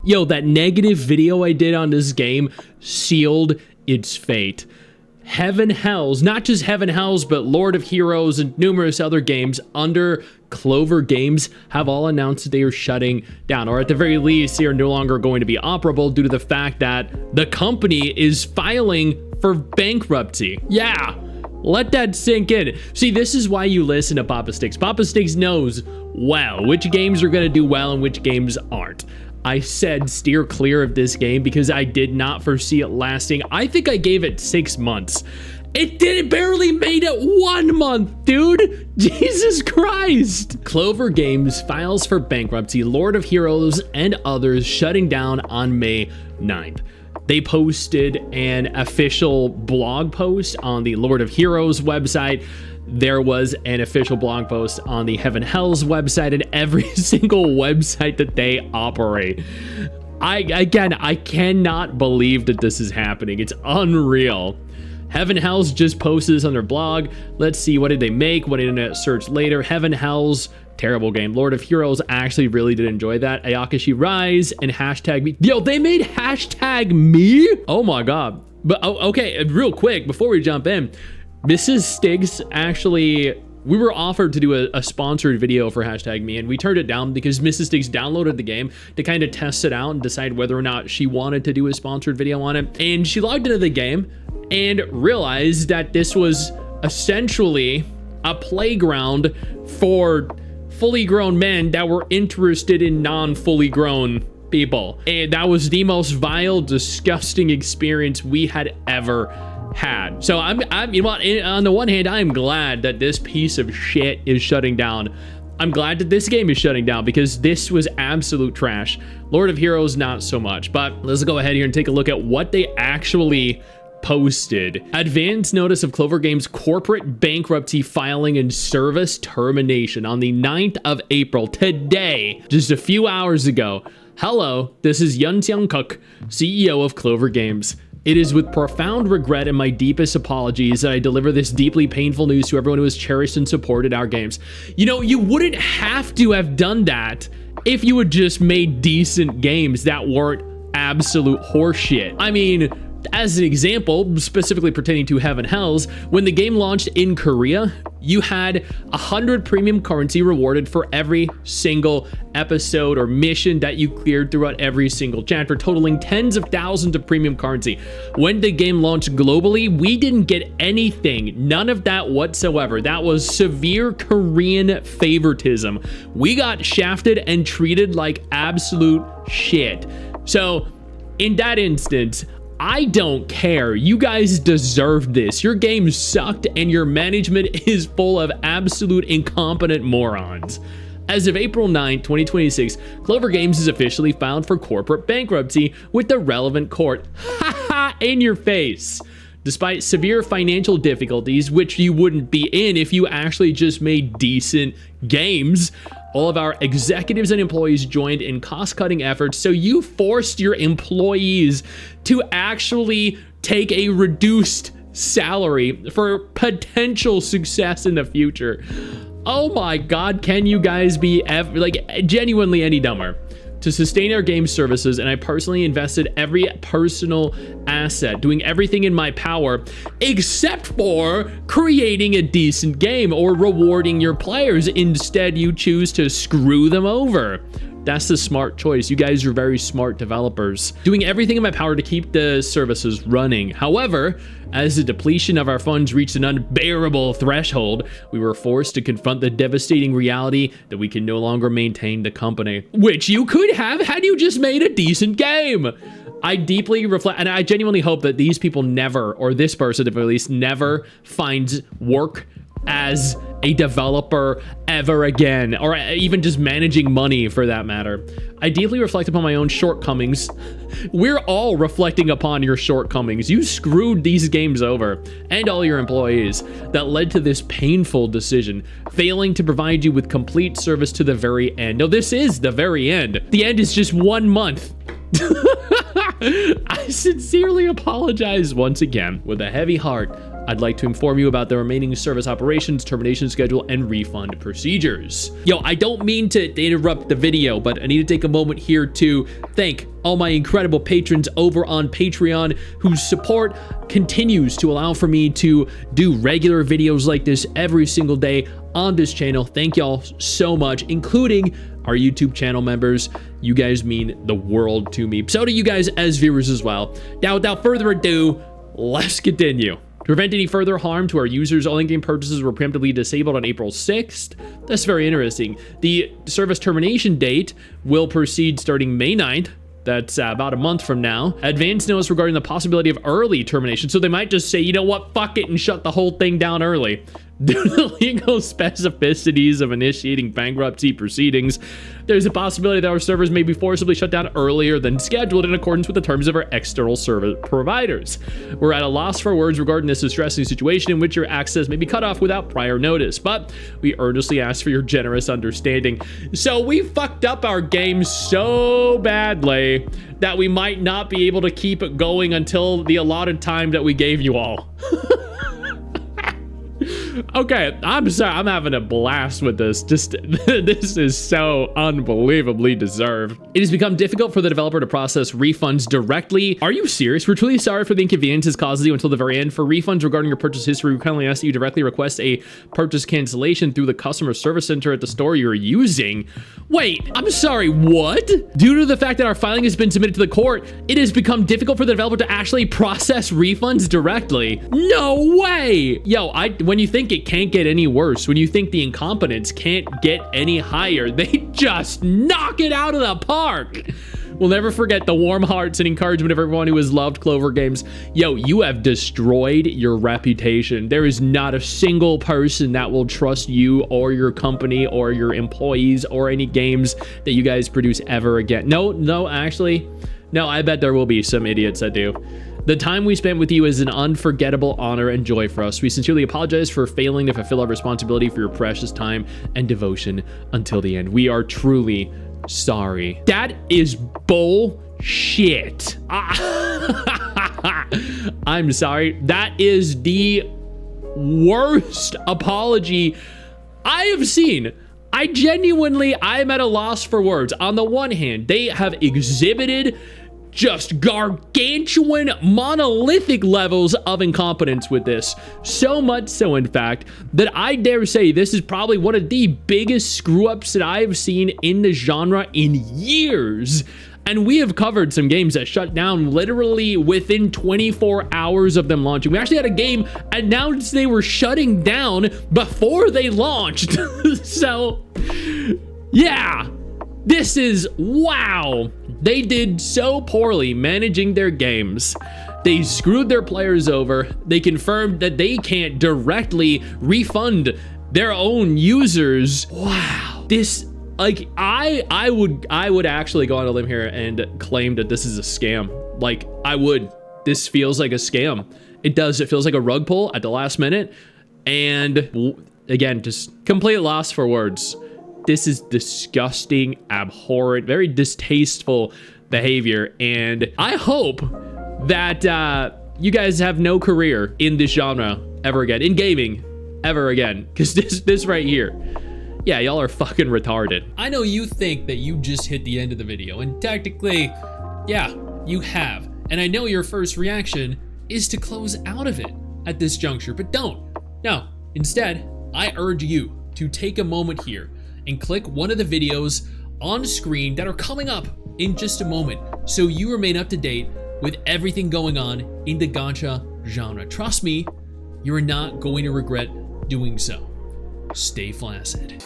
Yo, that negative video I did on this game sealed its fate. HeavenHells, not just HeavenHells, but Lord of Heroes and numerous other games under Clover Games have all announced that they are shutting down, or at the very least, they are no longer going to be operable due to the fact that the company is filing for bankruptcy. Yeah, let that sink in. See, this is why you listen to Papa Stix. Papa Stix knows well which games are going to do well and which games aren't. I said steer clear of this game because I did not foresee it lasting. I think I gave it 6 months. It barely made it 1 month, dude. Jesus Christ. Clover Games files for bankruptcy, Lord of Heroes and others shutting down on May 9th. They posted an official blog post on the Lord of Heroes website. There was an official blog post on the HeavenHells website and every single website that they operate. I cannot believe that this is happening. It's unreal. HeavenHells just posted this on their blog. Let's see, what did they make? What internet search later? HeavenHells, terrible game. Lord of Heroes, actually really did enjoy that. Ayakashi Rise and hashtag me. Yo, they made hashtag me? Oh my God. But okay, real quick, before we jump in, Mrs. Stix actually, we were offered to do a sponsored video for hashtag me, and we turned it down because Mrs. Stix downloaded the game to kind of test it out and decide whether or not she wanted to do a sponsored video on it. And she logged into the game and realized that this was essentially a playground for fully grown men that were interested in non-fully grown people. And that was the most vile, disgusting experience we had ever had. So I'm you know what, on the one hand, I'm glad that this piece of shit is shutting down. I'm glad that this game is shutting down because this was absolute trash. Lord of Heroes, not so much. But let's go ahead here and take a look at what they actually posted. Advance notice of Clover Games corporate bankruptcy filing and service termination on the 9th of April, today, just a few hours ago. Hello, this is Yun Seung Cook, CEO of Clover Games. It is with profound regret and my deepest apologies that I deliver this deeply painful news to everyone who has cherished and supported our games. You know, you wouldn't have to have done that if you had just made decent games that weren't absolute horseshit. I mean, as an example, specifically pertaining to HeavenHells, when the game launched in Korea, you had 100 premium currency rewarded for every single episode or mission that you cleared throughout every single chapter, totaling tens of thousands of premium currency. When the game launched globally, we didn't get anything, none of that whatsoever. That was severe Korean favoritism. We got shafted and treated like absolute shit. So, in that instance, I don't care. You guys deserve this. Your game sucked and your management is full of absolute incompetent morons. As of April 9, 2026, Clover Games is officially filed for corporate bankruptcy with the relevant court. Haha, in your face. Despite severe financial difficulties, which you wouldn't be in if you actually just made decent games, all of our executives and employees joined in cost-cutting efforts, so you forced your employees to actually take a reduced salary for potential success in the future. Oh my God, can you guys be genuinely any dumber? To sustain our game services, and I personally invested every personal asset, doing everything in my power, except for creating a decent game or rewarding your players. Instead, you choose to screw them over. That's the smart choice. You guys are very smart developers. Doing everything in my power to keep the services running. However, as the depletion of our funds reached an unbearable threshold, we were forced to confront the devastating reality that we can no longer maintain the company. Which you could have had you just made a decent game. I deeply reflect, and I genuinely hope that these people never, or this person at least, never finds work as a developer ever again, or even just managing money for that matter. I deeply reflect upon my own shortcomings. We're all reflecting upon your shortcomings. You screwed these games over and all your employees that led to this painful decision, failing to provide you with complete service to the very end. No, this is the very end. The end is just 1 month. I sincerely apologize once again. With a heavy heart, I'd like to inform you about the remaining service operations, termination schedule, and refund procedures. Yo, I don't mean to interrupt the video, but I need to take a moment here to thank all my incredible patrons over on Patreon whose support continues to allow for me to do regular videos like this every single day on this channel. Thank y'all so much, including our YouTube channel members. You guys mean the world to me. So do you guys as viewers as well. Now, without further ado, let's continue. To prevent any further harm to our users, all in-game purchases were preemptively disabled on April 6th. That's very interesting. The service termination date will proceed starting May 9th. That's about a month from now. Advance notice regarding the possibility of early termination. So they might just say, you know what, fuck it, and shut the whole thing down early. Due to the legal specificities of initiating bankruptcy proceedings, there's a possibility that our servers may be forcibly shut down earlier than scheduled in accordance with the terms of our external service providers. We're at a loss for words regarding this distressing situation in which your access may be cut off without prior notice, but we earnestly ask for your generous understanding. So we fucked up our game so badly that we might not be able to keep it going until the allotted time that we gave you all. Okay, I'm sorry, I'm having a blast with this. Just, this is so unbelievably deserved. It has become difficult for the developer to process refunds directly. Are you serious? We're truly sorry for the inconveniences caused you until the very end. For refunds regarding your purchase history, we kindly ask that you directly request a purchase cancellation through the customer service center at the store you're using. Wait, I'm sorry, what? Due to the fact that our filing has been submitted to the court, it has become difficult for the developer to actually process refunds directly. No way! Yo, when you think it can't get any worse, when you think the incompetence can't get any higher, they just knock it out of the park. We'll never forget the warm hearts and encouragement of everyone who has loved Clover Games. Yo, you have destroyed your reputation. There is not a single person that will trust you or your company or your employees or any games that you guys produce ever again. No, actually, no, I bet there will be some idiots that do. The time we spent with you is an unforgettable honor and joy for us. We sincerely apologize for failing to fulfill our responsibility for your precious time and devotion until the end. We are truly sorry. That is bullshit. I'm sorry. That is the worst apology I have seen. I'm at a loss for words. On the one hand, they have exhibited just gargantuan, monolithic levels of incompetence with this. So much so, in fact, that I dare say this is probably one of the biggest screw-ups that I've seen in the genre in years. And we have covered some games that shut down literally within 24 hours of them launching. We actually had a game announce they were shutting down before they launched. So, yeah. This is, wow. They did so poorly managing their games. They screwed their players over. They confirmed that they can't directly refund their own users. Wow. This, like, I would actually go on a limb here and claim that this is a scam. Like, I would. This feels like a scam. It does. It feels like a rug pull at the last minute. And again, just complete loss for words. This is disgusting, abhorrent, very distasteful behavior, and I hope that you guys have no career in this genre ever again, in gaming ever again, because this right here, yeah, y'all are fucking retarded. I know you think that you just hit the end of the video, and technically, yeah, you have, and I know your first reaction is to close out of it at this juncture, but don't. No, instead, I urge you to take a moment here and click one of the videos on screen that are coming up in just a moment so you remain up to date with everything going on in the gacha genre. Trust me, you are not going to regret doing so. Stay flaccid.